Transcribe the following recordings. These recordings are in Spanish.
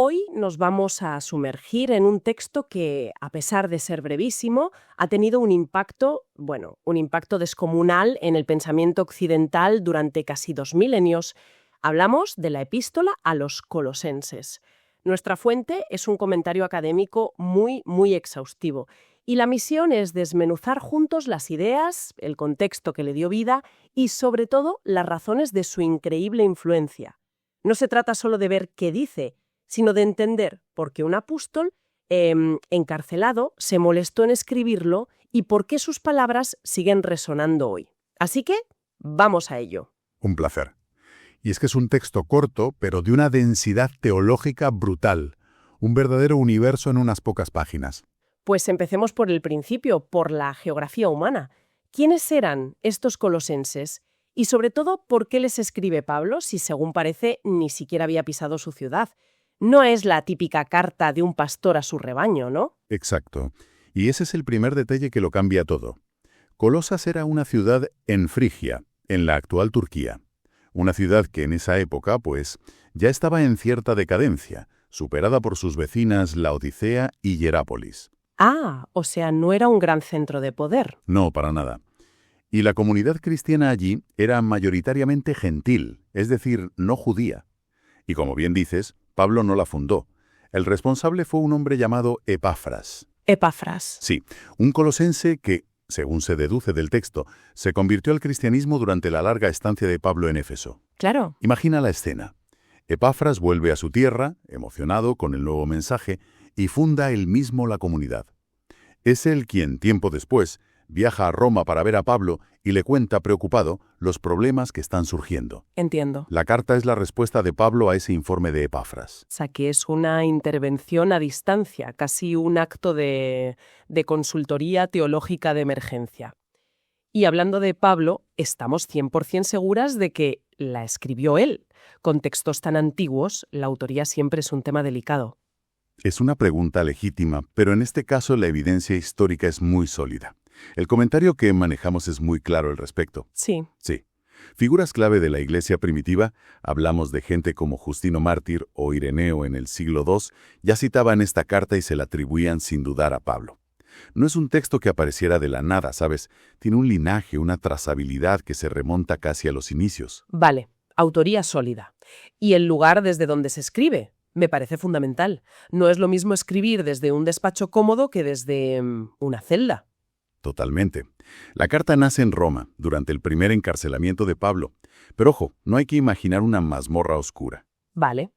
Hoy nos vamos a sumergir en un texto que, a pesar de ser brevísimo, ha tenido un impacto, un impacto descomunal en el pensamiento occidental durante casi 2 milenios. Hablamos de la epístola a los colosenses. Nuestra fuente es un comentario académico muy exhaustivo, y la misión es desmenuzar juntos las ideas, el contexto que le dio vida y, sobre todo, las razones de su increíble influencia. No se trata solo de ver qué dice, sino de entender por qué un apóstol encarcelado se molestó en escribirlo y por qué sus palabras siguen resonando hoy. Así que, vamos a ello. Un placer. Y es que es un texto corto, pero de una densidad teológica brutal. Un verdadero universo en unas pocas páginas. Pues empecemos por el principio, por la geografía humana. ¿Quiénes eran estos colosenses? Y sobre todo, ¿por qué les escribe Pablo si, según parece, ni siquiera había pisado su ciudad? No es la típica carta de un pastor a su rebaño, ¿no? Exacto. Y ese es el primer detalle que lo cambia todo. Colosas era una ciudad en Frigia, en la actual Turquía. Una ciudad que en esa época, ya estaba en cierta decadencia, superada por sus vecinas Laodicea y Hierápolis. Ah, o sea, no era un gran centro de poder. No, para nada. Y la comunidad cristiana allí era mayoritariamente gentil, es decir, no judía. Y como bien dices, Pablo no la fundó. El responsable fue un hombre llamado Epafras. Epafras. Sí, un colosense que, según se deduce del texto, se convirtió al cristianismo durante la larga estancia de Pablo en Éfeso. Claro. Imagina la escena. Epafras vuelve a su tierra, emocionado con el nuevo mensaje, y funda él mismo la comunidad. Es él quien, tiempo después, viaja a Roma para ver a Pablo y le cuenta, preocupado, los problemas que están surgiendo. Entiendo. La carta es la respuesta de Pablo a ese informe de Epafras. O sea, que es una intervención a distancia, casi un acto de consultoría teológica de emergencia. Y hablando de Pablo, estamos 100% seguras de que la escribió él. Con textos tan antiguos, la autoría siempre es un tema delicado. Es una pregunta legítima, pero en este caso la evidencia histórica es muy sólida. El comentario que manejamos es muy claro al respecto. Sí. Sí. Figuras clave de la Iglesia primitiva, hablamos de gente como Justino Mártir o Ireneo en el siglo II, ya citaban esta carta y se la atribuían sin dudar a Pablo. No es un texto que apareciera de la nada, ¿sabes? Tiene un linaje, una trazabilidad que se remonta casi a los inicios. Vale, autoría sólida. ¿Y el lugar desde donde se escribe? Me parece fundamental. No es lo mismo escribir desde un despacho cómodo que desde una celda. Totalmente. La carta nace en Roma, durante el primer encarcelamiento de Pablo. Pero ojo, no hay que imaginar una mazmorra oscura. Vale.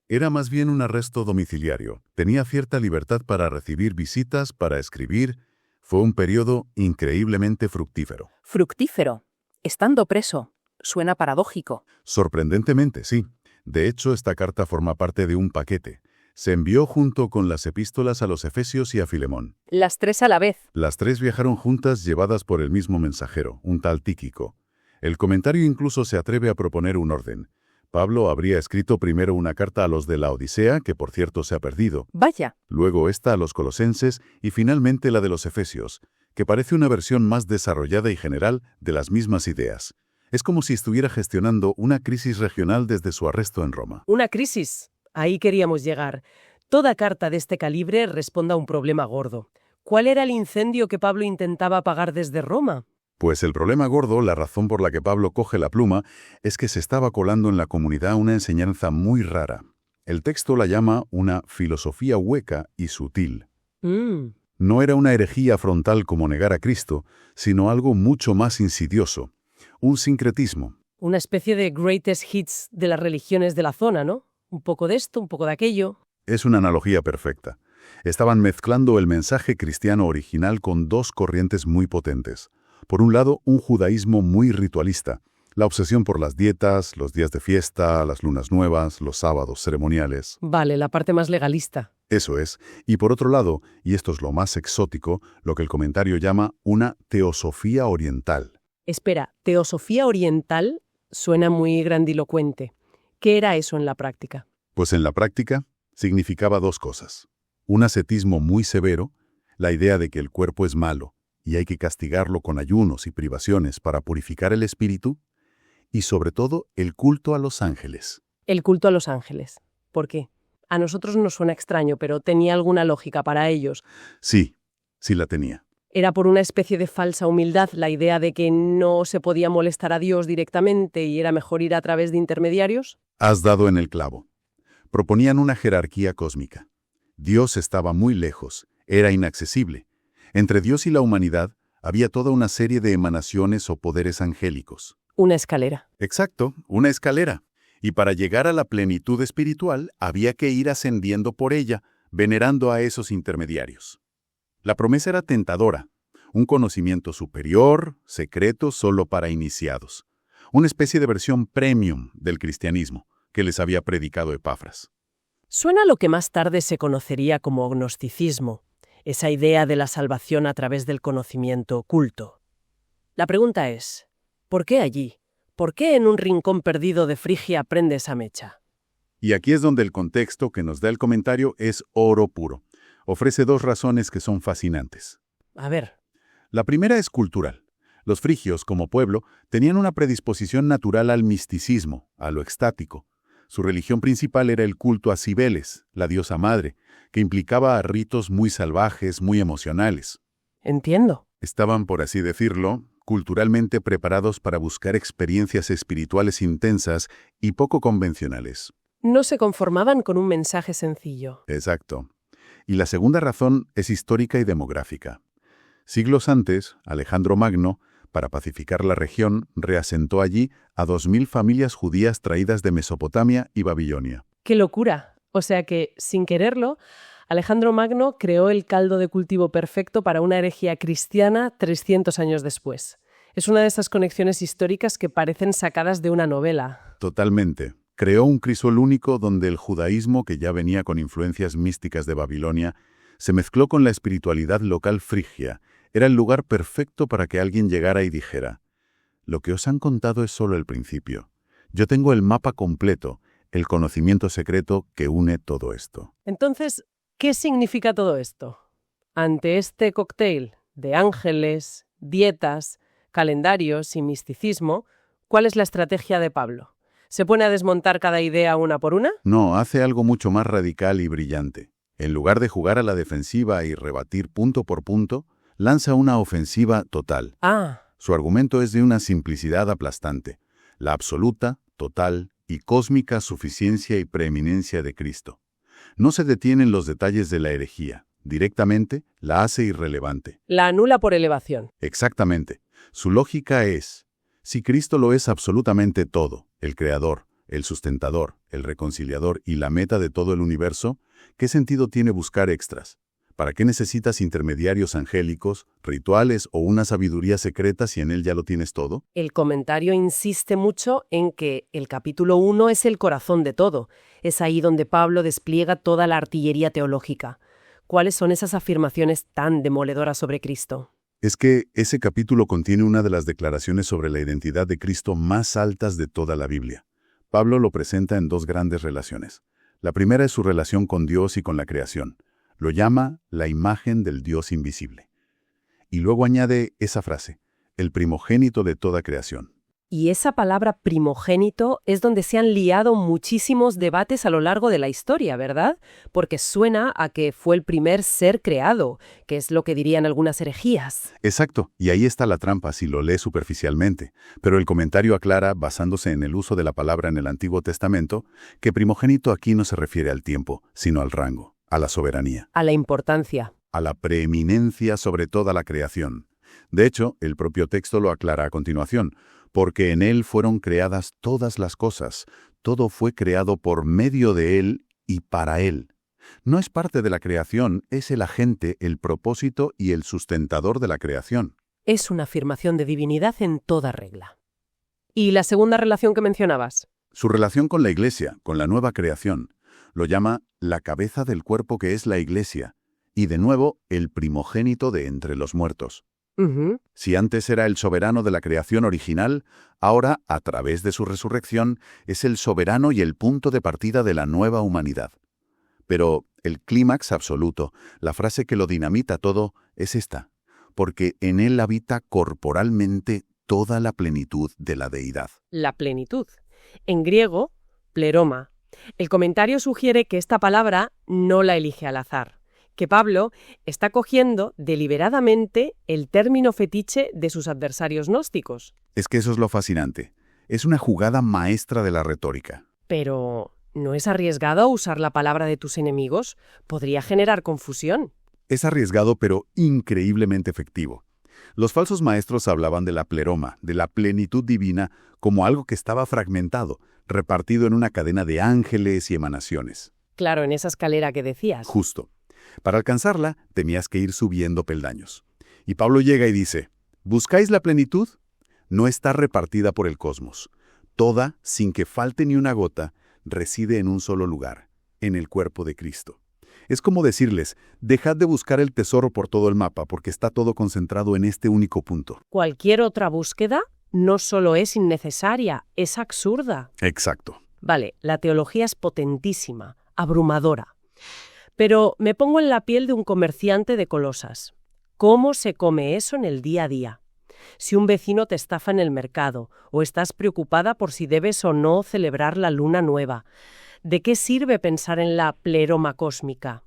Era más bien un arresto domiciliario. Tenía cierta libertad para recibir visitas, para escribir. Fue un periodo increíblemente fructífero. Fructífero. Estando preso. Suena paradójico. Sorprendentemente, sí. De hecho, esta carta forma parte de un paquete. Se envió junto con las epístolas a los Efesios y a Filemón. Las tres a la vez. Las tres viajaron juntas llevadas por el mismo mensajero, un tal Tíquico. El comentario incluso se atreve a proponer un orden. Pablo habría escrito primero una carta a los de la Odisea, que por cierto se ha perdido. Vaya. Luego esta a los colosenses y finalmente la de los Efesios, que parece una versión más desarrollada y general de las mismas ideas. Es como si estuviera gestionando una crisis regional desde su arresto en Roma. Una crisis. Ahí queríamos llegar. Toda carta de este calibre responde a un problema gordo. ¿Cuál era el incendio que Pablo intentaba apagar desde Roma? Pues el problema gordo, la razón por la que Pablo coge la pluma, es que se estaba colando en la comunidad una enseñanza muy rara. El texto la llama una filosofía hueca y sutil. No era una herejía frontal como negar a Cristo, sino algo mucho más insidioso. Un sincretismo. Una especie de greatest hits de las religiones de la zona, ¿no? Un poco de esto, un poco de aquello. Es una analogía perfecta. Estaban mezclando el mensaje cristiano original con dos corrientes muy potentes. Por un lado, un judaísmo muy ritualista. La obsesión por las dietas, los días de fiesta, las lunas nuevas, los sábados ceremoniales. Vale, la parte más legalista. Eso es. Y por otro lado, y esto es lo más exótico, lo que el comentario llama una teosofía oriental. Espera, teosofía oriental suena muy grandilocuente. ¿Qué era eso en la práctica? Pues en la práctica significaba dos cosas. Un ascetismo muy severo, la idea de que el cuerpo es malo y hay que castigarlo con ayunos y privaciones para purificar el espíritu, y sobre todo el culto a los ángeles. El culto a los ángeles. ¿Por qué? A nosotros nos suena extraño, pero ¿tenía alguna lógica para ellos? Sí, sí la tenía. ¿Era por una especie de falsa humildad la idea de que no se podía molestar a Dios directamente y era mejor ir a través de intermediarios? Has dado en el clavo. Proponían una jerarquía cósmica. Dios estaba muy lejos, era inaccesible. Entre Dios y la humanidad había toda una serie de emanaciones o poderes angélicos. Una escalera. Exacto, una escalera. Y para llegar a la plenitud espiritual había que ir ascendiendo por ella, venerando a esos intermediarios. La promesa era tentadora, un conocimiento superior, secreto solo para iniciados. Una especie de versión premium del cristianismo que les había predicado Epafras. Suena a lo que más tarde se conocería como gnosticismo, esa idea de la salvación a través del conocimiento oculto. La pregunta es, ¿por qué allí? ¿Por qué en un rincón perdido de Frigia prende esa mecha? Y aquí es donde el contexto que nos da el comentario es oro puro. Ofrece dos razones que son fascinantes. A ver. La primera es cultural. Los frigios, como pueblo, tenían una predisposición natural al misticismo, a lo extático. Su religión principal era el culto a Cibeles, la diosa madre, que implicaba a ritos muy salvajes, muy emocionales. Entiendo. Estaban, por así decirlo, culturalmente preparados para buscar experiencias espirituales intensas y poco convencionales. No se conformaban con un mensaje sencillo. Exacto. Y la segunda razón es histórica y demográfica. Siglos antes, Alejandro Magno, para pacificar la región, reasentó allí a 2000 familias judías traídas de Mesopotamia y Babilonia. ¡Qué locura! O sea que, sin quererlo, Alejandro Magno creó el caldo de cultivo perfecto para una herejía cristiana 300 años después. Es una de esas conexiones históricas que parecen sacadas de una novela. Totalmente. Creó un crisol único donde el judaísmo, que ya venía con influencias místicas de Babilonia, se mezcló con la espiritualidad local frigia. Era el lugar perfecto para que alguien llegara y dijera: lo que os han contado es solo el principio. Yo tengo el mapa completo, el conocimiento secreto que une todo esto. Entonces, ¿qué significa todo esto? Ante este cóctel de ángeles, dietas, calendarios y misticismo, ¿cuál es la estrategia de Pablo? ¿Se pone a desmontar cada idea una por una? No, hace algo mucho más radical y brillante. En lugar de jugar a la defensiva y rebatir punto por punto, lanza una ofensiva total. Su argumento es de una simplicidad aplastante: la absoluta, total y cósmica suficiencia y preeminencia de Cristo. No se detiene en los detalles de la herejía. Directamente la hace irrelevante. La anula por elevación. Exactamente. Su lógica es: si Cristo lo es absolutamente todo, el creador, el sustentador, el reconciliador y la meta de todo el universo, ¿qué sentido tiene buscar extras? ¿Para qué necesitas intermediarios angélicos, rituales o una sabiduría secreta si en él ya lo tienes todo? El comentario insiste mucho en que el capítulo 1 es el corazón de todo. Es ahí donde Pablo despliega toda la artillería teológica. ¿Cuáles son esas afirmaciones tan demoledoras sobre Cristo? Es que ese capítulo contiene una de las declaraciones sobre la identidad de Cristo más altas de toda la Biblia. Pablo lo presenta en dos grandes relaciones. La primera es su relación con Dios y con la creación. Lo llama la imagen del Dios invisible. Y luego añade esa frase: el primogénito de toda creación. Y esa palabra primogénito es donde se han liado muchísimos debates a lo largo de la historia, ¿verdad? Porque suena a que fue el primer ser creado, que es lo que dirían algunas herejías. Exacto, y ahí está la trampa si lo lees superficialmente. Pero el comentario aclara, basándose en el uso de la palabra en el Antiguo Testamento, que primogénito aquí no se refiere al tiempo, sino al rango, a la soberanía, A la importancia. a la preeminencia sobre toda la creación. De hecho, el propio texto lo aclara a continuación: porque en él fueron creadas todas las cosas, todo fue creado por medio de él y para él. No es parte de la creación, es el agente, el propósito y el sustentador de la creación. Es una afirmación de divinidad en toda regla. ¿Y la segunda relación que mencionabas? Su relación con la Iglesia, con la nueva creación, lo llama la cabeza del cuerpo que es la Iglesia, y de nuevo el primogénito de entre los muertos. Si antes era el soberano de la creación original, ahora, a través de su resurrección, es el soberano y el punto de partida de la nueva humanidad. Pero el clímax absoluto, la frase que lo dinamita todo, es esta: porque en él habita corporalmente toda la plenitud de la deidad. La plenitud. En griego, pleroma. El comentario sugiere que esta palabra no la elige al azar, que Pablo está cogiendo deliberadamente el término fetiche de sus adversarios gnósticos. Es que eso es lo fascinante. Es una jugada maestra de la retórica. Pero, ¿no es arriesgado usar la palabra de tus enemigos? Podría generar confusión. Es arriesgado pero increíblemente efectivo. Los falsos maestros hablaban de la pleroma, de la plenitud divina, como algo que estaba fragmentado, repartido en una cadena de ángeles y emanaciones. Claro, en esa escalera que decías. Justo. Para alcanzarla, tenías que ir subiendo peldaños. Y Pablo llega y dice, ¿buscáis la plenitud? No está repartida por el cosmos. Toda, sin que falte ni una gota, reside en un solo lugar, en el cuerpo de Cristo. Es como decirles, dejad de buscar el tesoro por todo el mapa, porque está todo concentrado en este único punto. Cualquier otra búsqueda no solo es innecesaria, es absurda. Exacto. Vale, la teología es potentísima, abrumadora. Pero me pongo en la piel de un comerciante de Colosas. ¿Cómo se come eso en el día a día? Si un vecino te estafa en el mercado, o estás preocupada por si debes o no celebrar la luna nueva, ¿de qué sirve pensar en la pleroma cósmica?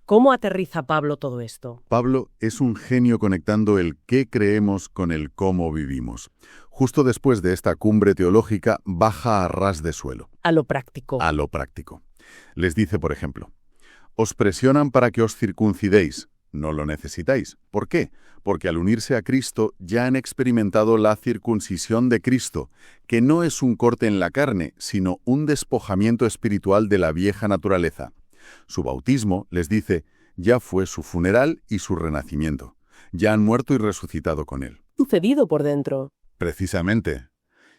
¿Cómo aterriza Pablo todo esto? Pablo es un genio conectando el qué creemos con el cómo vivimos. Justo después de esta cumbre teológica, baja a ras de suelo. A lo práctico. A lo práctico. Les dice, por ejemplo, os presionan para que os circuncidéis. No lo necesitáis. ¿Por qué? Porque al unirse a Cristo ya han experimentado la circuncisión de Cristo, que no es un corte en la carne, sino un despojamiento espiritual de la vieja naturaleza. Su bautismo, les dice, ya fue su funeral y su renacimiento. Ya han muerto y resucitado con él. Sucedido por dentro. Precisamente.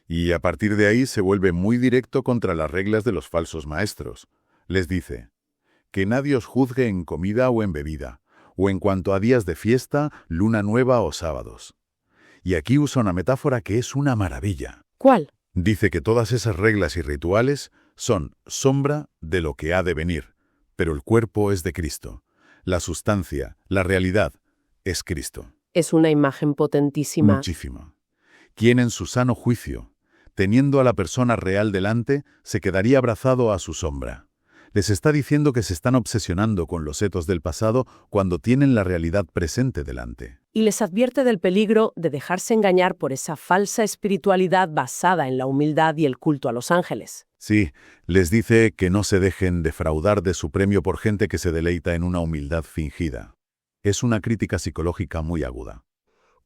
Y a partir de ahí se vuelve muy directo contra las reglas de los falsos maestros. Les dice, que nadie os juzgue en comida o en bebida, o en cuanto a días de fiesta, luna nueva o sábados. Y aquí usa una metáfora que es una maravilla. ¿Cuál? Dice que todas esas reglas y rituales son sombra de lo que ha de venir, pero el cuerpo es de Cristo. La sustancia, la realidad, es Cristo. Es una imagen potentísima. Muchísimo. Quien en su sano juicio, teniendo a la persona real delante, se quedaría abrazado a su sombra. Les está diciendo que se están obsesionando con los etos del pasado cuando tienen la realidad presente delante. Y les advierte del peligro de dejarse engañar por esa falsa espiritualidad basada en la humildad y el culto a los ángeles. Sí, les dice que no se dejen defraudar de su premio por gente que se deleita en una humildad fingida. Es una crítica psicológica muy aguda.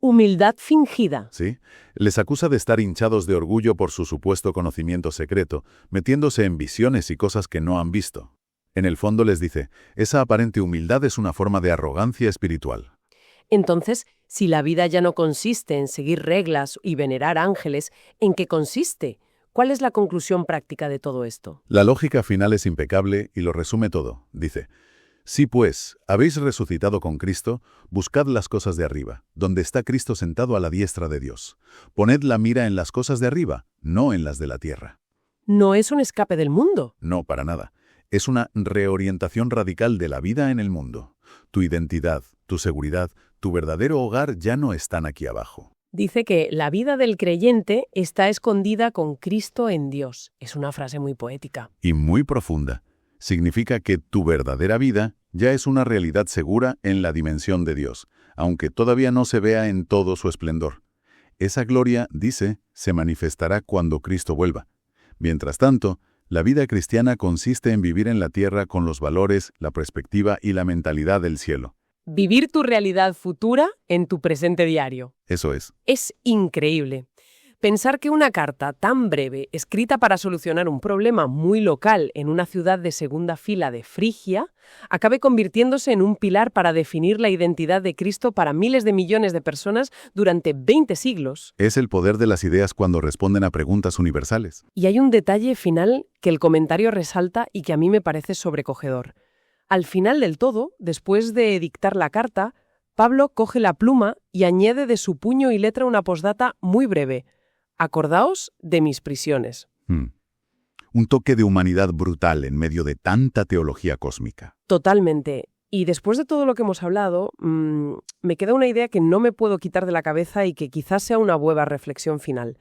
Humildad fingida. ¿Sí? Les acusa de estar hinchados de orgullo por su supuesto conocimiento secreto, metiéndose en visiones y cosas que no han visto. En el fondo les dice, esa aparente humildad es una forma de arrogancia espiritual. Entonces, si la vida ya no consiste en seguir reglas y venerar ángeles, ¿en qué consiste? ¿Cuál es la conclusión práctica de todo esto? La lógica final es impecable y lo resume todo. Dice, si pues habéis resucitado con Cristo, buscad las cosas de arriba, donde está Cristo sentado a la diestra de Dios. Poned la mira en las cosas de arriba, no en las de la tierra. No es un escape del mundo. No, para nada. Es una reorientación radical de la vida en el mundo. Tu identidad, tu seguridad, tu verdadero hogar ya no están aquí abajo. Dice que la vida del creyente está escondida con Cristo en Dios. Es una frase muy poética. Y muy profunda. Significa que tu verdadera vida ya es una realidad segura en la dimensión de Dios, aunque todavía no se vea en todo su esplendor. Esa gloria, dice, se manifestará cuando Cristo vuelva. Mientras tanto, la vida cristiana consiste en vivir en la tierra con los valores, la perspectiva y la mentalidad del cielo. Vivir tu realidad futura en tu presente diario. Eso es. Es increíble. Pensar que una carta tan breve, escrita para solucionar un problema muy local en una ciudad de segunda fila de Frigia, acabe convirtiéndose en un pilar para definir la identidad de Cristo para miles de millones de personas durante 20 siglos. Es el poder de las ideas cuando responden a preguntas universales. Y hay un detalle final que el comentario resalta y que a mí me parece sobrecogedor. Al final del todo, después de dictar la carta, Pablo coge la pluma y añade de su puño y letra una postdata muy breve. Acordaos de mis prisiones. Un toque de humanidad brutal en medio de tanta teología cósmica. Totalmente. Y después de todo lo que hemos hablado, me queda una idea que no me puedo quitar de la cabeza y que quizás sea una buena reflexión final.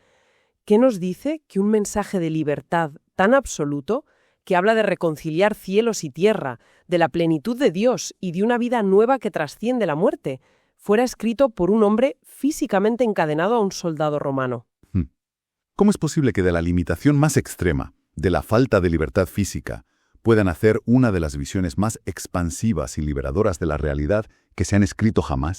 ¿Qué nos dice que un mensaje de libertad tan absoluto, que habla de reconciliar cielos y tierra, de la plenitud de Dios y de una vida nueva que trasciende la muerte, fuera escrito por un hombre físicamente encadenado a un soldado romano. ¿Cómo es posible que de la limitación más extrema, de la falta de libertad física, puedan hacer una de las visiones más expansivas y liberadoras de la realidad que se han escrito jamás?